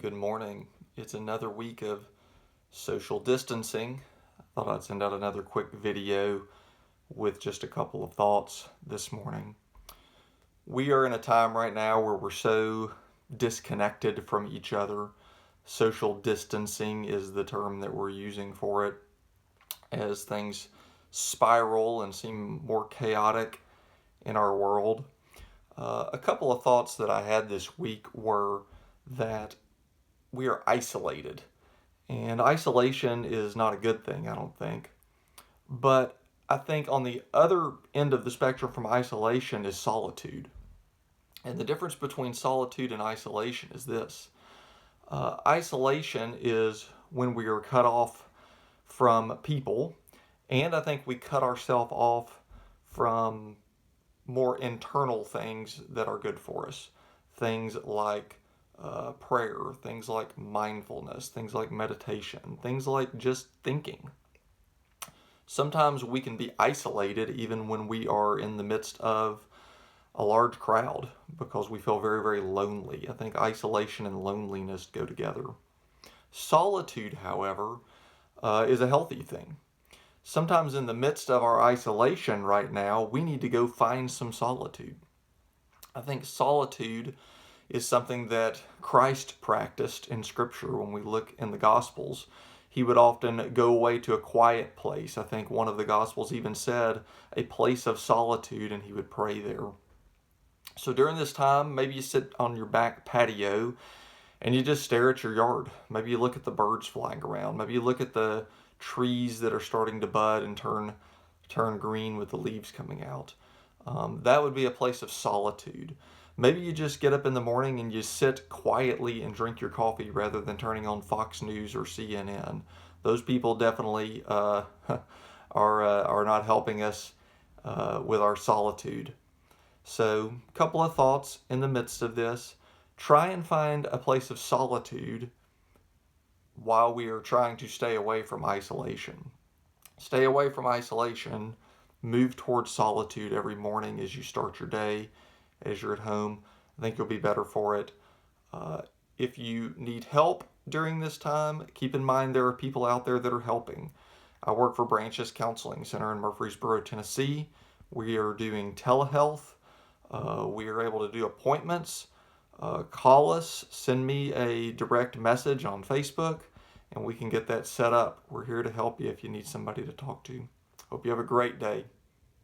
Good morning. It's another week of social distancing. I thought I'd send out another quick video with just a couple of thoughts this morning. We are in a time right now where we're so disconnected from each other. Social distancing is the term that we're using for it as things spiral and seem more chaotic in our world. A couple of thoughts that I had this week were that we are isolated. And isolation is not a good thing, I don't think. But I think on the other end of the spectrum from isolation is solitude. And the difference between solitude and isolation is this: isolation is when we are cut off from people, and I think we cut ourselves off from more internal things that are good for us. Things like prayer, things like mindfulness, things like meditation, things like just thinking. Sometimes we can be isolated even when we are in the midst of a large crowd because we feel very, very lonely. I think isolation and loneliness go together. Solitude, however, is a healthy thing. Sometimes in the midst of our isolation right now, we need to go find some solitude. I think solitude is something that Christ practiced in Scripture. When we look in the Gospels, he would often go away to a quiet place. I think one of the Gospels even said a place of solitude, and he would pray there. So during this time, maybe you sit on your back patio and you just stare at your yard. Maybe you look at the birds flying around. Maybe you look at the trees that are starting to bud and turn green with the leaves coming out. That would be a place of solitude. Maybe you just get up in the morning and you sit quietly and drink your coffee rather than turning on Fox News or CNN. Those people definitely are not helping us with our solitude. So, a couple of thoughts in the midst of this. Try and find a place of solitude while we are trying to stay away from isolation. Stay away from isolation. Move towards solitude every morning as you start your day, as you're at home. I think you'll be better for it. If you need help during this time, keep in mind there are people out there that are helping. I work for Branches Counseling Center in Murfreesboro, Tennessee. We are doing telehealth. We are able to do appointments. Call us, send me a direct message on Facebook, and we can get that set up. We're here to help you if you need somebody to talk to. Hope you have a great day.